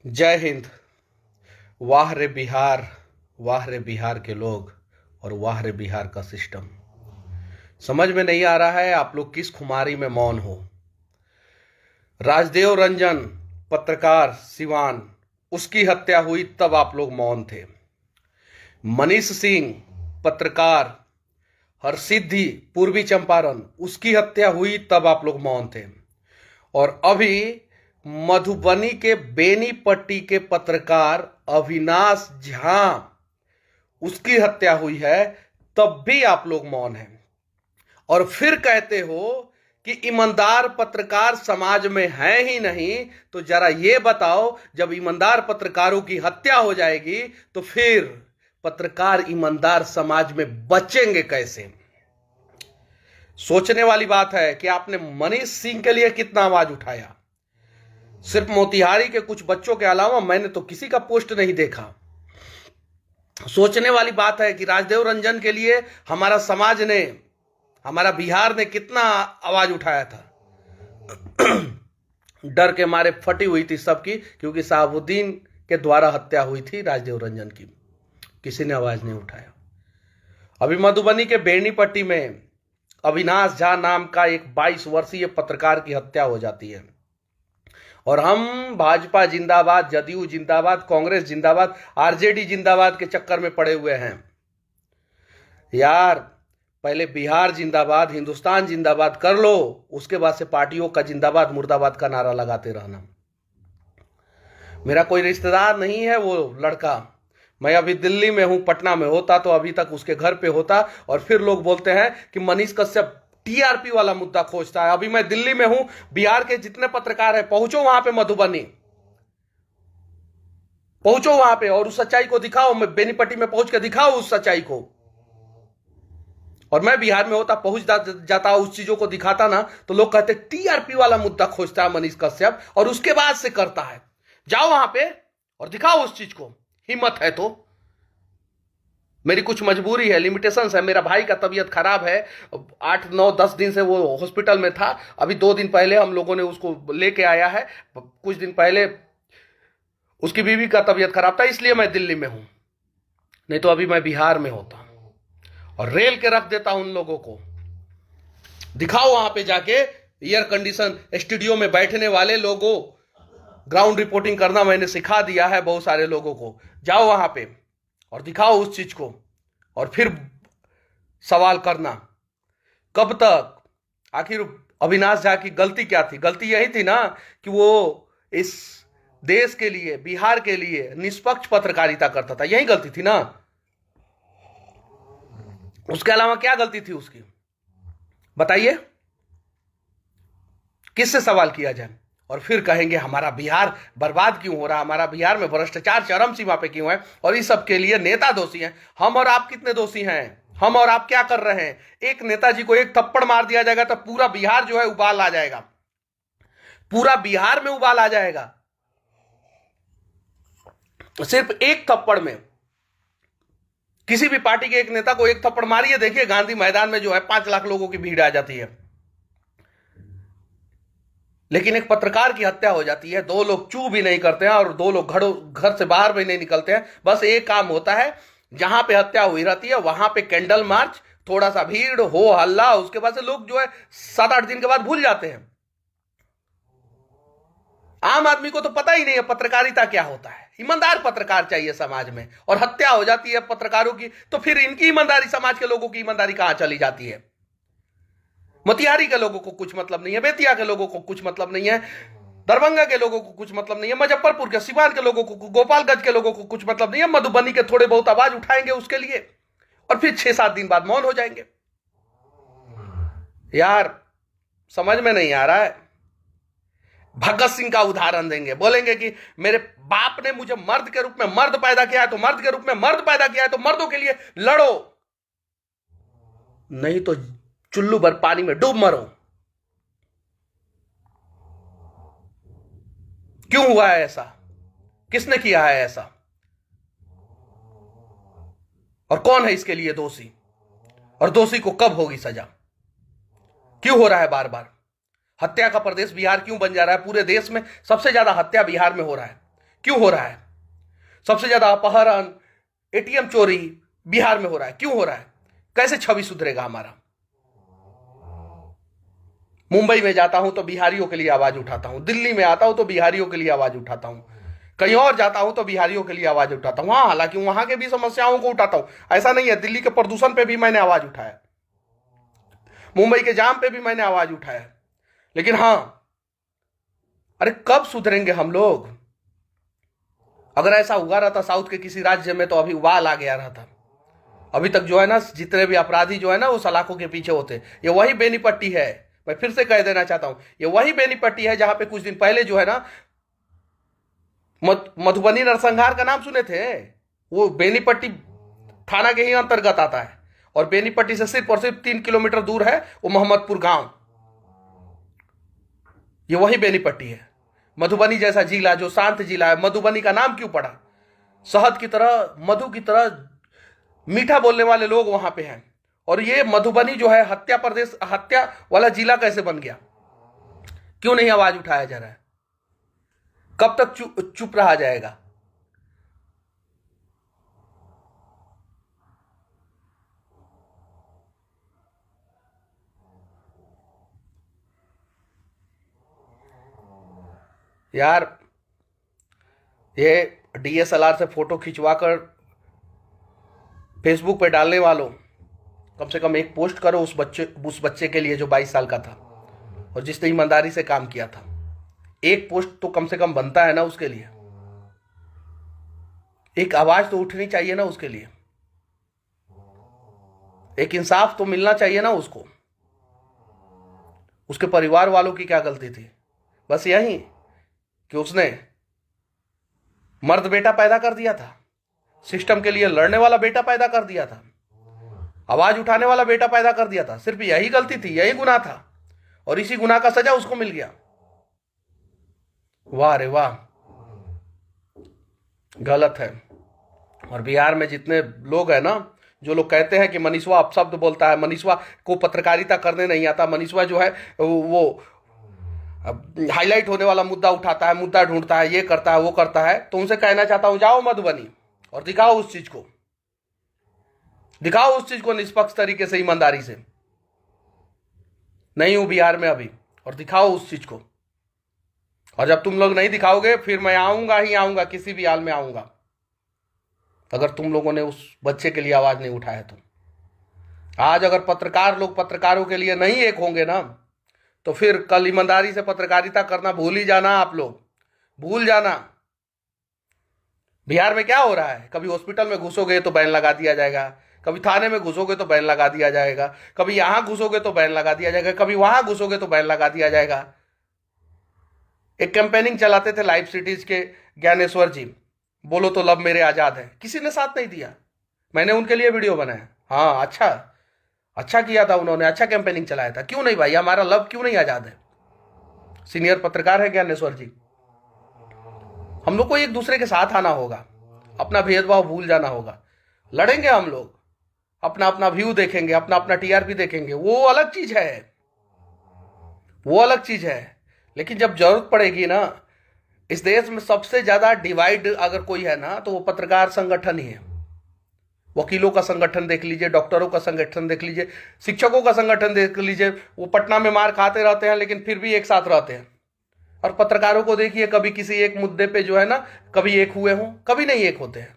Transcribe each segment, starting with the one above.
जय हिंद। वाह रे बिहार, वाह रे बिहार के लोग और वाह रे बिहार का सिस्टम। समझ में नहीं आ रहा है आप लोग किस खुमारी में मौन हो। राजदेव रंजन पत्रकार सिवान, उसकी हत्या हुई तब आप लोग मौन थे। मनीष सिंह पत्रकार हरसिद्धि पूर्वी चंपारण, उसकी हत्या हुई तब आप लोग मौन थे। और अभी मधुबनी के बेनीपट्टी के पत्रकार अविनाश झा, उसकी हत्या हुई है तब भी आप लोग मौन हैं। और फिर कहते हो कि ईमानदार पत्रकार समाज में है ही नहीं। तो जरा ये बताओ, जब ईमानदार पत्रकारों की हत्या हो जाएगी तो फिर पत्रकार ईमानदार समाज में बचेंगे कैसे? सोचने वाली बात है कि आपने मनीष सिंह के लिए कितना आवाज उठाया। सिर्फ मोतिहारी के कुछ बच्चों के अलावा मैंने तो किसी का पोस्ट नहीं देखा। सोचने वाली बात है कि राजदेव रंजन के लिए हमारा समाज ने, हमारा बिहार ने कितना आवाज उठाया था। डर के मारे फटी हुई थी सबकी, क्योंकि साहबुद्दीन के द्वारा हत्या हुई थी राजदेव रंजन की। किसी ने आवाज नहीं उठाया। अभी मधुबनी के बेनीपट्टी में अविनाश झा नाम का एक 22 वर्षीय पत्रकार की हत्या हो जाती है। और हम भाजपा जिंदाबाद, जदयू जिंदाबाद, कांग्रेस जिंदाबाद, आरजेडी जिंदाबाद के चक्कर में पड़े हुए हैं। यार पहले बिहार जिंदाबाद, हिंदुस्तान जिंदाबाद कर लो, उसके बाद से पार्टियों का जिंदाबाद मुर्दाबाद का नारा लगाते रहना। मेरा कोई रिश्तेदार नहीं है वो लड़का। मैं अभी दिल्ली में हूं, पटना में होता तो अभी तक उसके घर पे होता। और फिर लोग बोलते हैं कि मनीष कश्यप टीआरपी वाला मुद्दा खोजता है। अभी मैं दिल्ली में हूं, बिहार के जितने पत्रकार हैं पहुंचो वहां पे, मधुबनी पहुंचो वहां पे और उस सच्चाई को दिखाओ। मैं बेनीपट्टी में पहुंच के दिखाओ उस सच्चाई को। और मैं बिहार में होता, पहुंच जाता, उस चीजों को दिखाता ना, तो लोग कहते टीआरपी वाला मुद्दा खोजता है मनीष कश्यप और उसके बाद से करता है। जाओ वहां पे और दिखाओ उस चीज को, हिम्मत है तो। मेरी कुछ मजबूरी है, लिमिटेशंस है। मेरा भाई का तबीयत खराब है, 8 9 10 दिन से वो हॉस्पिटल में था। अभी 2 दिन पहले हम लोगों ने उसको लेके आया है। कुछ दिन पहले उसकी बीवी का तबीयत खराब था, इसलिए मैं दिल्ली में हूं। नहीं तो अभी मैं बिहार में होता और रेल के रख देता उन लोगों को। दिखाओ वहां पे जाके, एयर कंडीशन स्टूडियो में बैठने वाले लोगों, ग्राउंड रिपोर्टिंग करना मैंने सिखा दिया है बहुत सारे लोगों को। जाओ वहां पे और दिखाओ उस चीज को, और फिर सवाल करना। कब तक? आखिर अविनाश झा की गलती क्या थी? गलती यही थी ना कि वो इस देश के लिए, बिहार के लिए निष्पक्ष पत्रकारिता करता था। यही गलती थी ना। उसके अलावा क्या गलती थी उसकी? बताइए, किससे सवाल किया जाए? और फिर कहेंगे हमारा बिहार बर्बाद क्यों हो रहा, हमारा बिहार में भ्रष्टाचार चरम सीमा पे क्यों है, और इस सब के लिए नेता दोषी हैं। हम और आप कितने दोषी हैं? हम और आप क्या कर रहे हैं? एक नेताजी को एक थप्पड़ मार दिया जाएगा तो पूरा बिहार जो है उबाल आ जाएगा। पूरा बिहार में उबाल आ जाएगा। सिर्फ एक थप्पड़ में। किसी भी पार्टी के एक नेता को एक थप्पड़ मारिए, देखिए गांधी मैदान में जो है 5 लाख लोगों की भीड़ आ जाती है। लेकिन एक पत्रकार की हत्या हो जाती है, 2 लोग चू भी नहीं करते हैं और 2 लोग घर से बाहर भी नहीं निकलते हैं। बस एक काम होता है, जहां पे हत्या हुई रहती है वहां पे कैंडल मार्च, थोड़ा सा भीड़, हो हल्ला, उसके बाद से लोग जो है 7-8 दिन के बाद भूल जाते हैं। आम आदमी को तो पता ही नहीं है पत्रकारिता क्या होता है। ईमानदार पत्रकार चाहिए समाज में, और हत्या हो जाती है पत्रकारों की, तो फिर इनकी ईमानदारी, समाज के लोगों की ईमानदारी कहां चली जाती है? मोतिहारी के लोगों को कुछ मतलब नहीं है, बेतिया के लोगों को कुछ मतलब नहीं है, दरभंगा के लोगों को कुछ मतलब नहीं है, मुजफ्फरपुर के, सिवान के लोगों को, गोपालगंज के लोगों को कुछ मतलब नहीं है। मधुबनी के थोड़े बहुत आवाज उठाएंगे उसके लिए, और फिर 6-7 दिन बाद मौन हो जाएंगे। यार समझ में नहीं आ रहा है। भगत सिंह का उदाहरण देंगे, बोलेंगे कि मेरे बाप ने मुझे मर्द के रूप में मर्द पैदा किया है, तो मर्द के रूप में मर्द पैदा किया है तो मर्दों के लिए लड़ो, नहीं तो चुल्लू भर पानी में डूब मरो। क्यों हुआ है ऐसा? किसने किया है ऐसा? और कौन है इसके लिए दोषी? और दोषी को कब होगी सजा? क्यों हो रहा है बार बार? हत्या का प्रदेश बिहार क्यों बन जा रहा है? पूरे देश में सबसे ज्यादा हत्या बिहार में हो रहा है। क्यों हो रहा है? सबसे ज्यादा अपहरण, एटीएम चोरी बिहार में हो रहा है, क्यों हो रहा है? कैसे छवि सुधरेगा हमारा? मुंबई में जाता हूं तो बिहारियों के लिए आवाज उठाता हूं, दिल्ली में आता हूं तो बिहारियों के लिए आवाज उठाता हूं, कहीं और जाता हूं तो बिहारियों के लिए आवाज उठाता हूं। हाँ, हालांकि वहां के भी समस्याओं को उठाता हूं, ऐसा नहीं है। दिल्ली के प्रदूषण पे भी मैंने आवाज उठाया, मुंबई के जाम पे भी मैंने आवाज उठाया, लेकिन हां, अरे कब सुधरेंगे हम लोग? अगर ऐसा हुआ रहता साउथ के किसी राज्य में तो अभी उबाल आ गया रहता। अभी तक जो है ना, जितने भी अपराधी जो है ना वो सलाखों के पीछे होते। ये वही बेनीपट्टी है, मैं फिर से कह देना चाहता हूं, ये वही बेनीपट्टी है जहां पे कुछ दिन पहले जो है ना मधुबनी नरसंहार का नाम सुने थे? वो बेनीपट्टी थाना के ही अंतर्गत आता है, और बेनीपट्टी से सिर्फ और सिर्फ 3 किलोमीटर दूर है वो मोहम्मदपुर गांव। ये वही बेनीपट्टी है। मधुबनी जैसा जिला, जो शांत जिला है, मधुबनी का नाम क्यों पड़ा? शहद की तरह, मधु की तरह मीठा बोलने वाले लोग वहां पे हैं। और ये मधुबनी जो है हत्या प्रदेश, हत्या वाला जिला कैसे बन गया? क्यों नहीं आवाज उठाया जा रहा है? कब तक चुप रहा जाएगा? यार, ये डीएसएलआर से फोटो खिंचवाकर फेसबुक पे डालने वालों, कम से कम एक पोस्ट करो उस बच्चे के लिए जो 22 साल का था और जिसने ईमानदारी से काम किया था। एक पोस्ट तो कम से कम बनता है ना उसके लिए, एक आवाज तो उठनी चाहिए ना उसके लिए, एक इंसाफ तो मिलना चाहिए ना उसको। उसके परिवार वालों की क्या गलती थी? बस यही कि उसने मर्द बेटा पैदा कर दिया था, सिस्टम के लिए लड़ने वाला बेटा पैदा कर दिया था, आवाज उठाने वाला बेटा पैदा कर दिया था। सिर्फ यही गलती थी, यही गुनाह था, और इसी गुनाह का सजा उसको मिल गया। वाह रे वाह, गलत है। और बिहार में जितने लोग हैं ना, जो लोग कहते हैं कि मनीषवा अपशब्द बोलता है, मनीषवा को पत्रकारिता करने नहीं आता, मनीषवा जो है वो हाईलाइट होने वाला मुद्दा उठाता है, मुद्दा ढूंढता है, ये करता है, वो करता है, तो उनसे कहना चाहता हूं, जाओ मधुबनी और दिखाओ उस चीज को, दिखाओ उस चीज को निष्पक्ष तरीके से, ईमानदारी से। नहीं हूं बिहार में अभी, और दिखाओ उस चीज को। और जब तुम लोग नहीं दिखाओगे फिर मैं आऊंगा ही आऊंगा, किसी भी हाल में आऊंगा, अगर तुम लोगों ने उस बच्चे के लिए आवाज नहीं उठाया तो। आज अगर पत्रकार लोग पत्रकारों के लिए नहीं एक होंगे ना, तो फिर कल ईमानदारी से पत्रकारिता करना भूल ही जाना, आप लोग भूल जाना। बिहार में क्या हो रहा है? कभी हॉस्पिटल में घुसोगे तो बैन लगा दिया जाएगा, कभी थाने में घुसोगे तो बैन लगा दिया जाएगा, कभी यहां घुसोगे तो बैन लगा दिया जाएगा, कभी वहां घुसोगे तो बैन लगा दिया जाएगा। एक कैंपेनिंग चलाते थे लाइव सिटीज के ज्ञानेश्वर जी, बोलो तो लब मेरे आजाद है, किसी ने साथ नहीं दिया, मैंने उनके लिए वीडियो बनाया। हाँ, अच्छा किया था उन्होंने, अच्छा कैंपेनिंग चलाया था। क्यों नहीं भाई, हमारा लब क्यों नहीं आजाद है? सीनियर पत्रकार है ज्ञानेश्वर जी। हम लोग को एक दूसरे के साथ आना होगा, अपना भेदभाव भूल जाना होगा, लड़ेंगे हम लोग, अपना अपना व्यू देखेंगे, अपना अपना टीआरपी देखेंगे, वो अलग चीज है, वो अलग चीज है। लेकिन जब जरूरत पड़ेगी ना, इस देश में सबसे ज्यादा डिवाइड अगर कोई है ना तो वो पत्रकार संगठन ही है। वकीलों का संगठन देख लीजिए, डॉक्टरों का संगठन देख लीजिए, शिक्षकों का संगठन देख लीजिए, वो पटना में मार खाते रहते हैं लेकिन फिर भी एक साथ रहते हैं। और पत्रकारों को देखिए, कभी किसी एक मुद्दे पे जो है ना, कभी एक हुए हों, कभी नहीं एक होते हैं।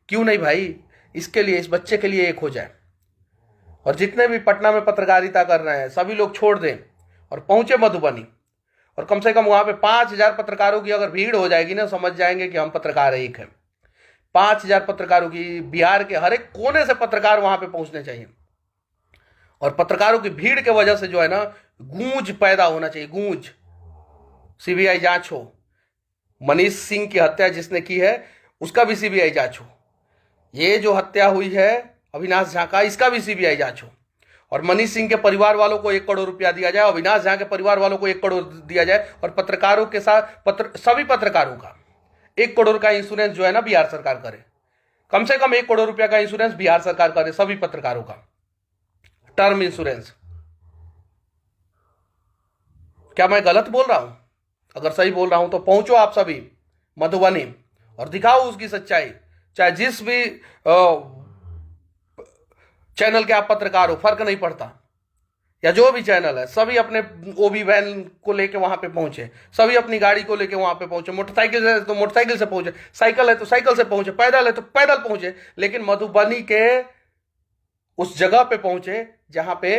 क्यों नहीं भाई? इसके लिए, इस बच्चे के लिए एक हो जाए। और जितने भी पटना में पत्रकारिता कर रहे हैं सभी लोग छोड़ दें और पहुंचे मधुबनी, और कम से कम वहां पे 5,000 पत्रकारों की अगर भीड़ हो जाएगी ना, समझ जाएंगे कि हम पत्रकार एक हैं। 5,000 पत्रकारों की, बिहार के हर एक कोने से पत्रकार वहां पे पहुंचने चाहिए। और पत्रकारों की भीड़ के वजह से जो है ना, गूंज पैदा होना चाहिए, गूंज। सीबीआई जांच हो, मनीष सिंह की हत्या जिसने की है उसका भी सीबीआई जांच हो, ये जो हत्या हुई है अविनाश झा का, इसका भी सीबीआई जांच हो। और मनीष सिंह के परिवार वालों को 1 करोड़ रुपया दिया जाए, अविनाश झा के परिवार वालों को 1 करोड़ दिया जाए, और पत्रकारों के साथ सभी पत्रकारों का 1 करोड़ का इंश्योरेंस जो है ना बिहार सरकार करे। कम से कम 1 करोड़ रुपया का इंश्योरेंस बिहार सरकार करे सभी पत्रकारों का, टर्म इंश्योरेंस। क्या मैं गलत बोल रहा हूं? अगर सही बोल रहा हूं तो पहुंचो आप सभी मधुबनी, और दिखाओ उसकी सच्चाई। चाहे जिस भी चैनल के आप पत्रकार हो, फर्क नहीं पड़ता, या जो भी चैनल है, सभी अपने ओबी वैन को लेके वहां पे पहुंचे, सभी अपनी गाड़ी को लेके वहां पे पहुंचे, मोटरसाइकिल है तो मोटरसाइकिल से पहुंचे, साइकिल है तो साइकिल से पहुंचे, पैदल है तो पैदल पहुंचे, लेकिन मधुबनी के उस जगह पे पहुंचे जहां पे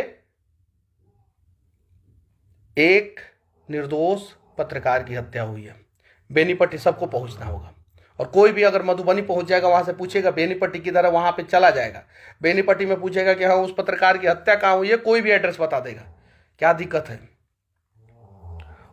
एक निर्दोष पत्रकार की हत्या हुई है। बेनीपट्टी सबको पहुंचना होगा, और कोई भी अगर मधुबनी पहुंच जाएगा, वहां से पूछेगा बेनीपट्टी की तरह, वहां पे चला जाएगा, बेनीपट्टी में पूछेगा कि हाँ उस पत्रकार की हत्या कहां हुई है, कोई भी एड्रेस बता देगा। क्या दिक्कत है?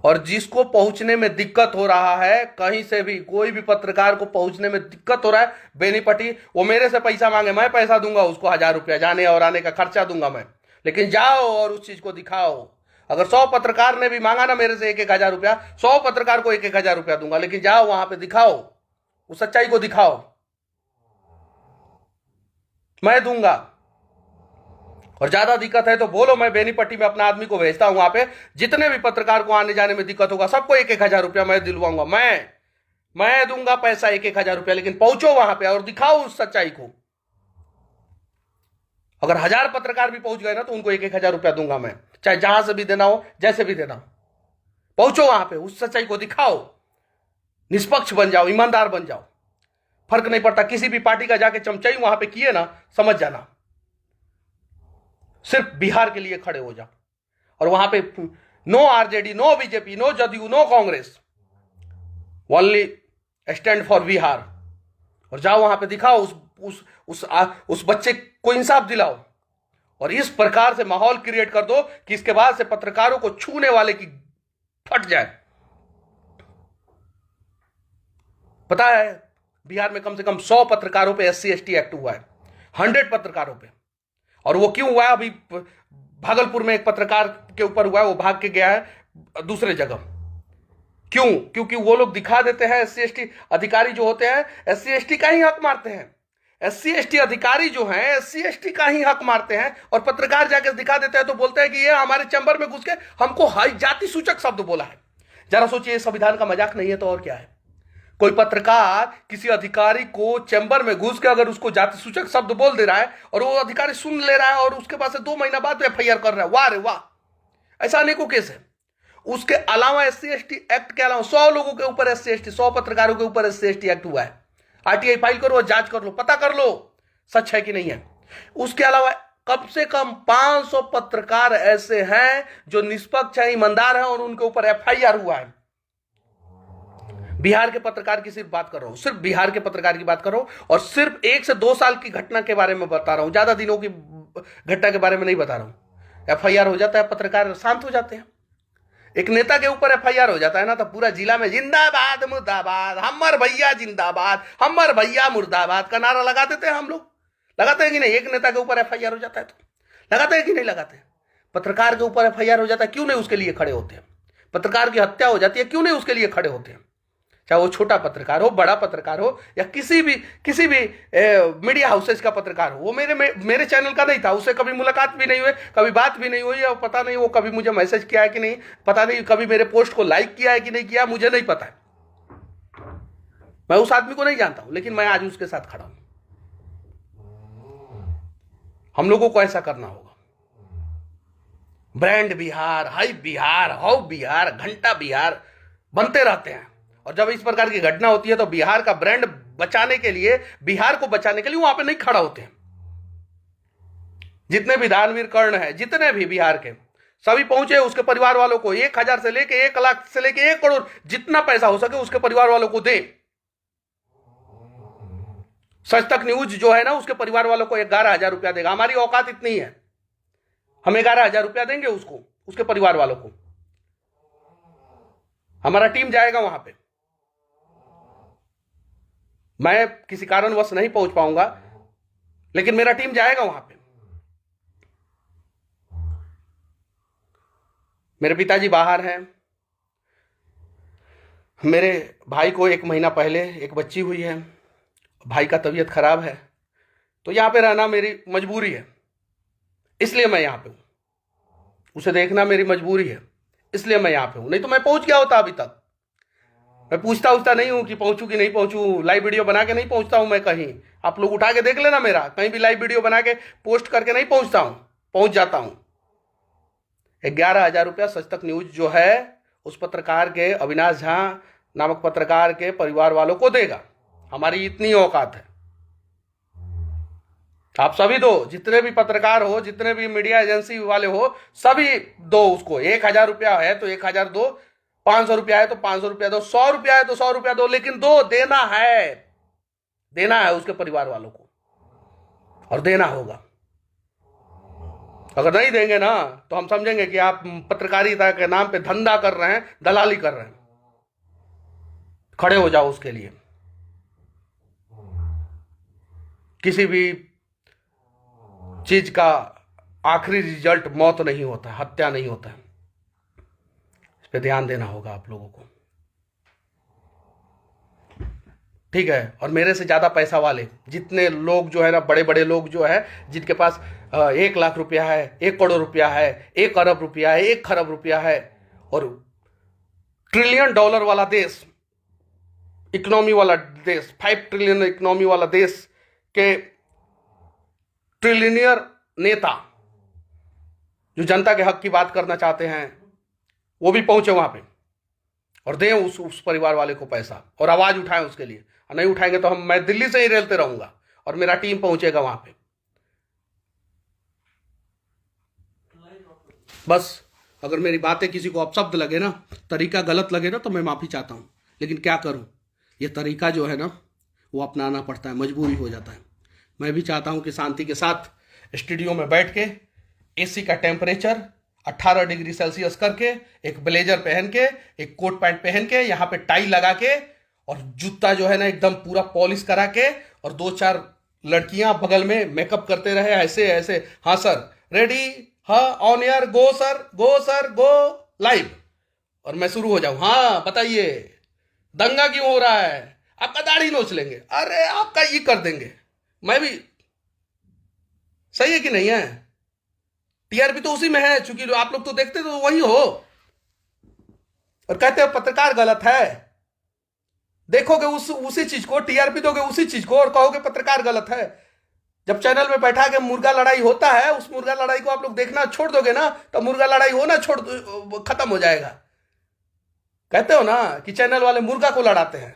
और जिसको पहुंचने में दिक्कत हो रहा है, कहीं से भी कोई भी पत्रकार को पहुंचने में दिक्कत हो रहा है बेनीपट्टी, वो मेरे से पैसा मांगे, मैं पैसा दूंगा उसको, 1000 रुपया जाने और आने का खर्चा दूंगा मैं, लेकिन जाओ और उस चीज को दिखाओ। अगर 100 पत्रकार ने भी मांगा ना मेरे से 1-1 हजार रुपया, 100 पत्रकार को 1-1 हजार रुपया दूंगा, लेकिन जाओ वहां पे दिखाओ, उस सच्चाई को दिखाओ। मैं दूंगा। और ज्यादा दिक्कत है तो बोलो, मैं बेनीपट्टी में अपना आदमी को भेजता हूं, वहां पे जितने भी पत्रकार को आने जाने में दिक्कत होगा सबको 1-1 हजार रुपया मैं दिलवाऊंगा। मैं दूंगा पैसा 1-1 हजार रुपया, लेकिन पहुंचो वहां पे और दिखाओ उस सच्चाई को। अगर 1000 पत्रकार भी पहुंच गए ना तो उनको 1-1 हजार रुपया दूंगा मैं, चाहे जहां से भी देना हो, जैसे भी देना हो। पहुंचो वहां पे, उस सच्चाई को दिखाओ, निष्पक्ष बन जाओ, ईमानदार बन जाओ। फर्क नहीं पड़ता किसी भी पार्टी का जाके चमचाई वहां पे किए ना, समझ जाना सिर्फ बिहार के लिए खड़े हो जाओ। और वहां पे no RJD, no BJP, no JDU, no Congress, only stand for Bihar. और जाओ वहां पे दिखाओ, उस बच्चे को इंसाफ दिलाओ, और इस प्रकार से माहौल क्रिएट कर दो कि इसके बाद से पत्रकारों को छूने वाले की फट जाए। पता है बिहार में कम से कम 100 पत्रकारों पे SC/ST एक्ट हुआ है, 100 पत्रकारों पे। और वो क्यों हुआ है? अभी भागलपुर में एक पत्रकार के ऊपर हुआ है, वो भाग के गया है दूसरे जगह। क्यों? क्योंकि वो लोग दिखा देते हैं, SC/ST अधिकारी जो होते हैं SC/ST का ही हक मारते हैं। SC/ST अधिकारी जो हैं SC/ST का ही हक मारते हैं, और पत्रकार जाकर दिखा देते हैं तो बोलते हैं कि ये हमारे चैम्बर में घुस के हमको जाति सूचक शब्द बोला है। जरा सोचिए, संविधान का मजाक नहीं है तो और क्या है? कोई पत्रकार किसी अधिकारी को चैम्बर में घुस के अगर उसको जाति सूचक शब्द बोल दे रहा है और वो अधिकारी सुन ले रहा है और उसके पास 2 महीना बाद FIR कर रहा है, वाह रे वाह! ऐसा अनेकों केस है। उसके अलावा SC/ST एक्ट के अलावा 100 लोगों के ऊपर SC/ST, 100 पत्रकारों के ऊपर SC/ST एक्ट हुआ है। RTI फाइल करो और जांच कर लो, पता कर लो सच है कि नहीं है। उसके अलावा कम से कम 500 पत्रकार ऐसे हैं जो निष्पक्ष है, ईमानदार हैं, और उनके ऊपर FIR हुआ है। बिहार के पत्रकार की सिर्फ बात कर रहा हूं, सिर्फ बिहार के पत्रकार की बात कर रहा हूं, और सिर्फ 1 से 2 साल की घटना के बारे में बता रहा हूं, ज्यादा दिनों की घटना के बारे में नहीं बता रहा हूं। FIR हो जाता है, पत्रकार शांत हो जाते हैं। एक नेता के ऊपर FIR हो जाता है ना तो पूरा जिला में जिंदाबाद मुर्दाबाद, हमर भैया जिंदाबाद, हमर भैया मुर्दाबाद का नारा लगा देते हैं हम लोग। लगाते हैं कि नहीं? एक नेता के ऊपर FIR हो जाता है तो लगाते हैं कि नहीं लगाते? पत्रकार के ऊपर FIR हो जाता है, क्यों नहीं उसके लिए खड़े होते हैं? पत्रकार की हत्या हो जाती है, क्यों नहीं उसके लिए खड़े होते हैं? चाहे वो छोटा पत्रकार हो, बड़ा पत्रकार हो, या किसी भी मीडिया हाउसेस का पत्रकार हो। वो मेरे चैनल का नहीं था, उससे कभी मुलाकात भी नहीं हुई, कभी बात भी नहीं हुई, और पता नहीं वो कभी मुझे मैसेज किया है कि नहीं, पता नहीं कभी मेरे पोस्ट को लाइक किया है कि नहीं किया, मुझे नहीं पता है। मैं उस आदमी को नहीं जानता हूं, लेकिन मैं आज उसके साथ खड़ा हूं। हम लोगों को ऐसा करना होगा। Brand Bihar, hype Bihar, how Bihar, घंटा बिहार बनते रहते हैं, और जब इस प्रकार की घटना होती है तो बिहार का ब्रांड बचाने के लिए, बिहार को बचाने के लिए वहां पे नहीं खड़ा होते हैं। जितने भी दानवीर कर्ण हैं, जितने भी बिहार के, सभी पहुंचे उसके परिवार वालों को 1000 से लेके 1 लाख से लेके 1 करोड़, जितना पैसा हो सके उसके परिवार वालों को दे। सच तक न्यूज जो है ना, उसके परिवार वालों को 11,000 रुपया देगा। हमारी औकात इतनी है, हम 11,000 रुपया देंगे उसको, उसके परिवार वालों को। हमारा टीम जाएगा वहां पे। मैं किसी कारणवश नहीं पहुंच पाऊंगा, लेकिन मेरा टीम जाएगा वहां पे। मेरे पिताजी बाहर हैं, मेरे भाई को 1 महीना पहले एक बच्ची हुई है, भाई का तबीयत खराब है, तो यहां पे रहना मेरी मजबूरी है, इसलिए मैं यहां पे हूं। उसे देखना मेरी मजबूरी है, इसलिए मैं यहां पे हूं, नहीं तो मैं पहुंच गया होता अभी तक। मैं पूछता नहीं हूं कि पहुंचू कि नहीं पहुंचू, लाइव वीडियो बना के नहीं पहुंचता हूं मैं कहीं। आप लोग उठा के देख लेना, मेरा कहीं भी लाइव वीडियो बना के पोस्ट करके नहीं पहुंचता हूं, पहुंच जाता हूं। 11,000 रुपया सच तक न्यूज जो है उस पत्रकार के, अविनाश झा नामक पत्रकार के परिवार वालों को देगा। हमारी इतनी औकात है। आप सभी दो, जितने भी पत्रकार हो, जितने भी मीडिया एजेंसी वाले हो, सभी दो उसको। 1,000 रुपया है तो 1,000 दो, 500 रुपया है तो 500 रुपया दो, 100 रुपया है तो 100 रुपया दो, लेकिन दो, देना है उसके परिवार वालों को, और देना होगा। अगर नहीं देंगे ना तो हम समझेंगे कि आप पत्रकारिता के नाम पे धंधा कर रहे हैं, दलाली कर रहे हैं। खड़े हो जाओ उसके लिए। किसी भी चीज का आखिरी रिजल्ट मौत नहीं होता, हत्या नहीं होता है। इस पे ध्यान देना होगा आप लोगों को, ठीक है। और मेरे से ज्यादा पैसा वाले जितने लोग जो है ना, बड़े बड़े लोग जो है, जिनके पास 1 लाख रुपया है, 1 करोड़ रुपया है, 1 अरब रुपया है, 1 खरब रुपया है, और $1 ट्रिलियन वाला देश, इकोनॉमी वाला देश, 5 ट्रिलियन इकोनॉमी वाला देश के ट्रिलियनियर नेता जो जनता के हक की बात करना चाहते हैं, वो भी पहुंचे वहां पे और दें उस परिवार वाले को पैसा, और आवाज उठाएं उसके लिए। और नहीं उठाएंगे तो मैं दिल्ली से ही रेलते रहूंगा और मेरा टीम पहुंचेगा वहां पे। बस अगर मेरी बातें किसी को अपशब्द लगे ना, तरीका गलत लगे ना, तो मैं माफी चाहता हूं, लेकिन क्या करूं, ये तरीका जो है ना वो अपनाना पड़ता है, मजबूरी हो जाता है। मैं भी चाहता हूं कि शांति के साथ स्टूडियो में बैठ के एसी का टेम्परेचर 18 डिग्री सेल्सियस करके, एक ब्लेजर पहन के, एक कोट पैंट पहन के, यहाँ पे टाई लगा के, और जूता जो है ना एकदम पूरा पॉलिश करा के, और 2-4 लड़कियां बगल में मेकअप करते रहे, ऐसे ऐसे, हाँ सर रेडी, हाँ on air, go sir go live, और मैं शुरू हो जाऊं। हाँ बताइए दंगा क्यों हो रहा है? आपका दाढ़ी नोच लेंगे, अरे आपका ये कर देंगे, मैं भी। सही है कि नहीं है? टीआरपी तो उसी में है, चूंकि आप लोग तो देखते तो वही हो, और कहते हो पत्रकार गलत है। देखोगे उसी चीज को, टीआरपी दोगे उसी चीज को, और कहोगे पत्रकार गलत है। जब चैनल में बैठा के मुर्गा लड़ाई होता है, उस मुर्गा लड़ाई को आप लोग देखना छोड़ दोगे ना, तो मुर्गा लड़ाई होना खत्म हो जाएगा। कहते हो ना कि चैनल वाले मुर्गा को लड़ाते हैं,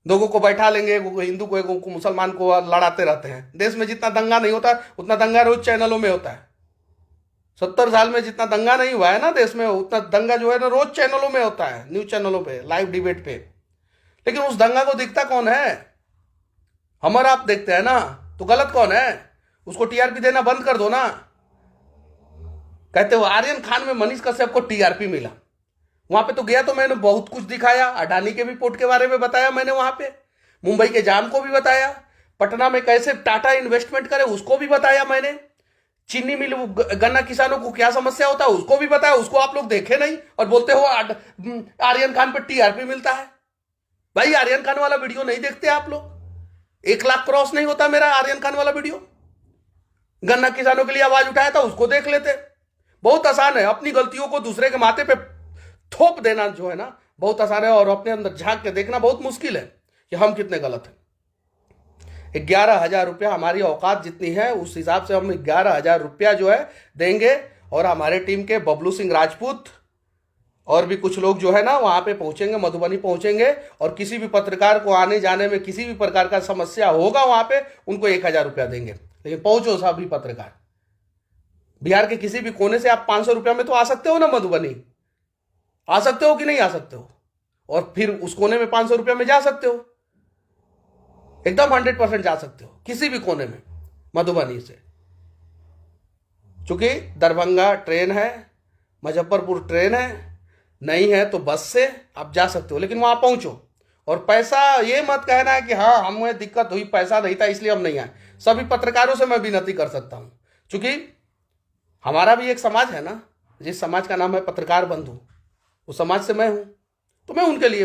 लोगों को बैठा लेंगे, हिंदू को, को मुसलमान को लड़ाते रहते हैं। देश में जितना दंगा नहीं होता उतना दंगा रोज चैनलों में होता है। 70 साल में जितना दंगा नहीं हुआ है ना देश में, उतना दंगा जो है ना रोज चैनलों में होता है, न्यूज चैनलों पे, लाइव डिबेट पे। लेकिन उस दंगा को दिखता कौन है? हम और आप देखते हैं ना, तो गलत कौन है? उसको टीआरपी देना बंद कर दो ना। कहते हो आर्यन खान में मनीष कश्यप को टीआरपी मिला, वहां पे तो गया तो मैंने बहुत कुछ दिखाया, अडानी के भी पोर्ट के बारे में बताया मैंने, वहां पे मुंबई के जाम को भी बताया, पटना में कैसे टाटा इन्वेस्टमेंट करे उसको भी बताया मैंने, चीनी मिल गन्ना किसानों को क्या समस्या होता है उसको भी बताया। उसको आप लोग देखे नहीं और बोलते हो आर्यन खान पे टीआरपी मिलता है। भाई आर्यन खान वाला वीडियो नहीं देखते आप लोग? 1 लाख क्रॉस नहीं होता मेरा आर्यन खान वाला वीडियो। गन्ना किसानों के लिए आवाज उठाया था, उसको देख लेते। बहुत आसान है, अपनी गलतियों को दूसरे के माथे पे थोप देना जो है ना बहुत आसान है, और अपने अंदर झांक के देखना बहुत मुश्किल है कि हम कितने गलत हैं। 11,000 रुपया हमारी औकात जितनी है उस हिसाब से हम 11,000 रुपया जो है देंगे, और हमारे टीम के बबलू सिंह राजपूत और भी कुछ लोग जो है ना वहां पे पहुंचेंगे, मधुबनी पहुंचेंगे, और किसी भी पत्रकार को आने जाने में किसी भी प्रकार का समस्या होगा वहां पे उनको 1,000 रुपया देंगे। लेकिन पहुंचो सभी पत्रकार, बिहार के किसी भी कोने से आप 500 रुपया में तो आ सकते हो ना, मधुबनी आ सकते हो कि नहीं आ सकते हो? और फिर उस कोने में 500 रुपया में जा सकते हो, एकदम 100% जा सकते हो किसी भी कोने में मधुबनी से। चूंकि दरभंगा ट्रेन है, मुजफ्फरपुर ट्रेन है, नहीं है तो बस से आप जा सकते हो, लेकिन वहां पहुंचो। और पैसा ये मत कहना है कि हाँ हमें दिक्कत हुई, पैसा नहीं था इसलिए हम नहीं आए। सभी पत्रकारों से मैं विनती कर सकता हूं, क्योंकि हमारा भी एक समाज है ना, जिस समाज का नाम है पत्रकार बंधु, उस समाज से मैं हूं, तो मैं उनके लिए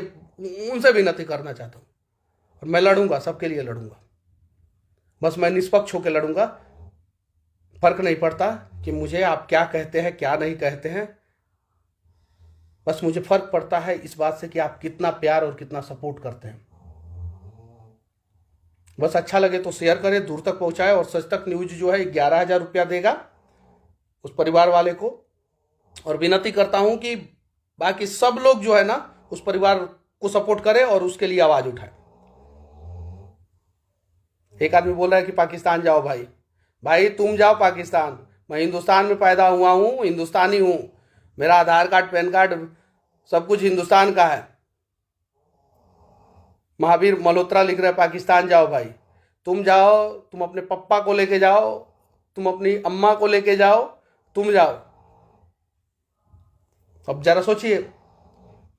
उनसे विनती करना चाहता हूं। और मैं लड़ूंगा, सबके लिए लड़ूंगा, बस मैं निष्पक्ष होकर लड़ूंगा। फर्क नहीं पड़ता कि मुझे आप क्या कहते हैं क्या नहीं कहते हैं, बस मुझे फर्क पड़ता है इस बात से कि आप कितना प्यार और कितना सपोर्ट करते हैं। बस अच्छा लगे तो शेयर करें, दूर तक पहुंचाए। और सच तक न्यूज जो है 11,000 रुपया देगा उस परिवार वाले को। और विनती करता हूं कि बाकी सब लोग जो है ना उस परिवार को सपोर्ट करें और उसके लिए आवाज उठाए। एक आदमी बोल रहा है कि पाकिस्तान जाओ भाई। भाई तुम जाओ पाकिस्तान, मैं हिंदुस्तान में पैदा हुआ हूं, हिंदुस्तानी हूं, मेरा आधार कार्ड पैन कार्ड सब कुछ हिंदुस्तान का है। महावीर मल्होत्रा लिख रहे हैं पाकिस्तान जाओ भाई। तुम जाओ, तुम अपने पप्पा को लेके जाओ, तुम अपनी अम्मा को लेके जाओ, तुम जाओ। अब जरा सोचिए,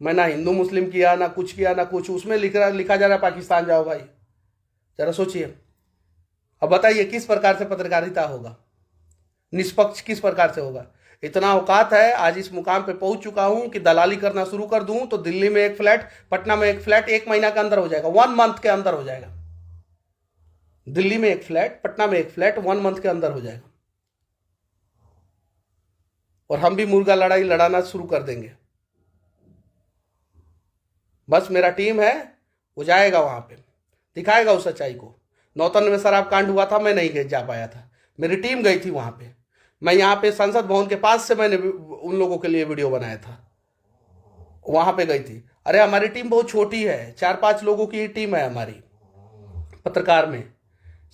मैं ना हिंदू मुस्लिम किया ना कुछ किया ना कुछ, उसमें लिखा जा रहा है पाकिस्तान जाओ भाई। जरा सोचिए। अब बताइए किस प्रकार से पत्रकारिता होगा, निष्पक्ष किस प्रकार से होगा। इतना औकात है, आज इस मुकाम पे पहुंच चुका हूं कि दलाली करना शुरू कर दूं तो दिल्ली में एक फ्लैट, पटना में एक फ्लैट 1 महीना के अंदर हो जाएगा, 1 मंथ के अंदर हो जाएगा। दिल्ली में एक फ्लैट, पटना में एक फ्लैट 1 मंथ के अंदर हो जाएगा। और हम भी मुर्गा लड़ाई लड़ाना शुरू कर देंगे। बस मेरा टीम है, वो जाएगा वहां पे, दिखाएगा उस सच्चाई को। नौतन में शराब कांड हुआ था, मैं नहीं जा पाया था, मेरी टीम गई थी वहां पे। मैं यहाँ पे संसद भवन के पास से मैंने उन लोगों के लिए वीडियो बनाया था, वहां पे गई थी। अरे हमारी टीम बहुत छोटी है, 4-5 लोगों की टीम है हमारी पत्रकार में।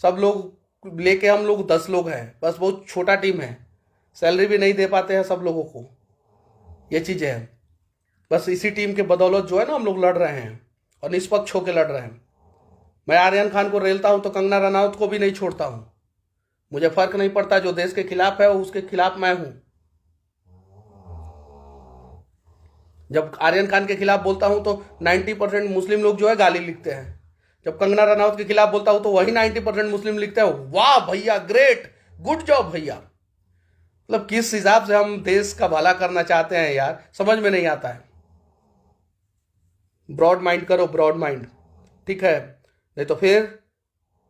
सब लोग लेके हम लोग 10 लोग हैं, बस बहुत छोटा टीम है। सैलरी भी नहीं दे पाते हैं सब लोगों को, ये चीजें हैं। बस इसी टीम के बदौलत जो है ना हम लोग लड़ रहे हैं और निष्पक्ष होकर लड़ रहे हैं। मैं आर्यन खान को रेलता हूं तो कंगना रनौत को भी नहीं छोड़ता हूं। मुझे फर्क नहीं पड़ता, जो देश के खिलाफ है उसके खिलाफ मैं हूं। जब आर्यन खान के खिलाफ बोलता हूं तो 90% मुस्लिम लोग जो है गाली लिखते हैं। जब कंगना रनौत के खिलाफ बोलता हूं तो वही 90% मुस्लिम लिखते हैं वाह भैया, ग्रेट, गुड जॉब भैया। मतलब किस हिसाब से हम देश का भला करना चाहते हैं यार, समझ में नहीं आता है। ब्रॉड माइंड करो, ब्रॉड माइंड, ठीक है। नहीं तो फिर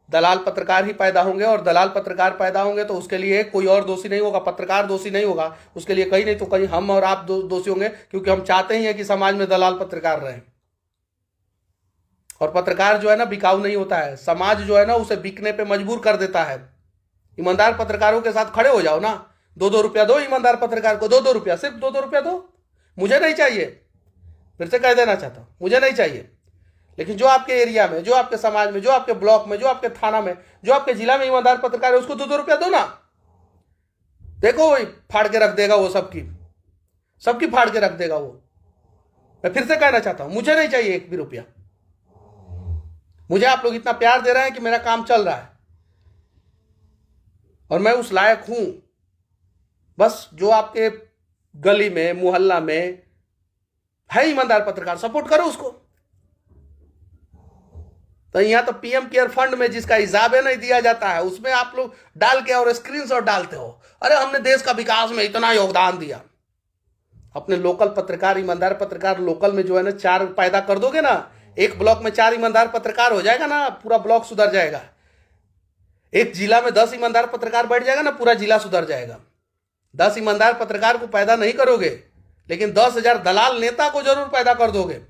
दलाल पत्रकार ही पैदा होंगे, और दलाल पत्रकार पैदा होंगे तो उसके लिए कोई और दोषी नहीं होगा, पत्रकार दोषी नहीं होगा, उसके लिए कहीं नहीं तो कहीं हम और आप दोषी होंगे, क्योंकि हम चाहते ही हैं कि समाज में दलाल पत्रकार रहें। और पत्रकार जो है ना बिकाऊ नहीं होता है, समाज जो है ना उसे बिकने पे मजबूर कर देता है। ईमानदार पत्रकारों के साथ खड़े हो जाओ ना, 2-2 रुपया दो ईमानदार पत्रकार को, 2-2 रुपया, सिर्फ 2-2 रुपया दो। मुझे नहीं चाहिए, फिर से कह देना चाहता हूं, मुझे नहीं चाहिए। लेकिन जो आपके एरिया में, जो आपके समाज में, जो आपके ब्लॉक में, जो आपके थाना में, जो आपके जिला में ईमानदार पत्रकार है, उसको 2-2 रुपया दो ना। देखो वही फाड़ के रख देगा, वो सबकी फाड़ के रख देगा वो। मैं फिर से कहना चाहता हूं, मुझे नहीं चाहिए 1 भी रुपया। मुझे आप लोग इतना प्यार दे रहे हैं कि मेरा काम चल रहा है और मैं उस लायक हूं। बस जो आपके गली में, मोहल्ला में है ईमानदार पत्रकार, सपोर्ट करो उसको। तो यहां तो पीएम केयर फंड में जिसका हिसाब नहीं दिया जाता है, उसमें आप लोग डाल के और स्क्रीनशॉट डालते हो, अरे हमने देश का विकास में इतना योगदान दिया। अपने लोकल पत्रकार, ईमानदार पत्रकार लोकल में जो है ना 4 पैदा कर दोगे ना, एक ब्लॉक में 4 ईमानदार पत्रकार हो जाएगा ना, पूरा ब्लॉक सुधर जाएगा। एक जिला में 10 ईमानदार पत्रकार बैठ जाएगा ना, पूरा जिला सुधर जाएगा। 10 ईमानदार पत्रकार को पैदा नहीं करोगे, लेकिन 10,000 दलाल नेता को जरूर पैदा कर दोगे,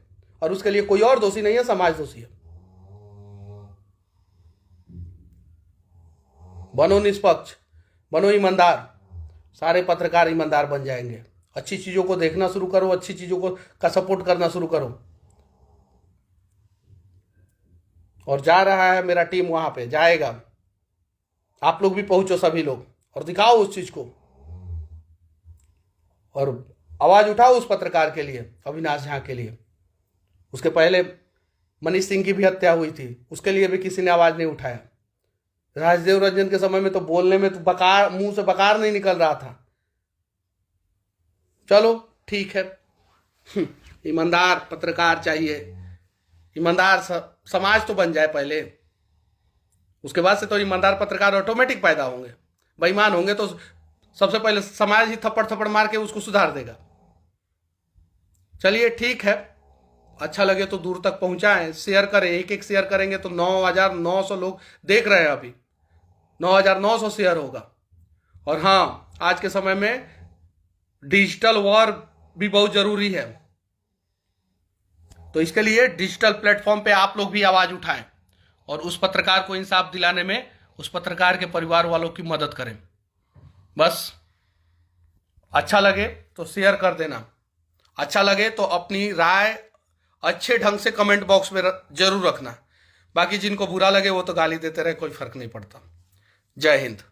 और उसके लिए कोई और दोषी नहीं है, समाज दोषी है। बनो निष्पक्ष, बनो ईमानदार, सारे पत्रकार ईमानदार बन जाएंगे। अच्छी चीजों को देखना शुरू करो, अच्छी चीजों को का सपोर्ट करना शुरू करो। और जा रहा है मेरा टीम, वहां पे जाएगा। आप लोग भी पहुंचो, सभी लोग, और दिखाओ उस चीज को, और आवाज उठाओ उस पत्रकार के लिए, अविनाश झा के लिए। उसके पहले मनीष सिंह की भी हत्या हुई थी, उसके लिए भी किसी ने आवाज नहीं उठाया। राजदेव रंजन के समय में तो बोलने में तो बकार, मुंह से बकार नहीं निकल रहा था। चलो ठीक है, ईमानदार पत्रकार चाहिए, ईमानदार समाज तो बन जाए पहले, उसके बाद से तो ईमानदार पत्रकार ऑटोमेटिक पैदा होंगे। बेईमान होंगे तो सबसे पहले समाज ही थप्पड़ थप्पड़ मार के उसको सुधार देगा। चलिए ठीक है, अच्छा लगे तो दूर तक पहुंचाएं, शेयर करें। एक शेयर करेंगे तो 9,900 लोग देख रहे हैं, अभी 9,900 शेयर होगा। और हाँ, आज के समय में डिजिटल वॉर भी बहुत जरूरी है। तो इसके लिए डिजिटल प्लेटफॉर्म पे आप लोग भी आवाज उठाएं और उस पत्रकार को इंसाफ दिलाने में उस पत्रकार के परिवार वालों की मदद करें। बस अच्छा लगे तो शेयर कर देना, अच्छा लगे तो अपनी राय अच्छे ढंग से कमेंट बॉक्स में जरूर रखना। बाकी जिनको बुरा लगे वो तो गाली देते रहे, कोई फर्क नहीं पड़ता। जय हिंद।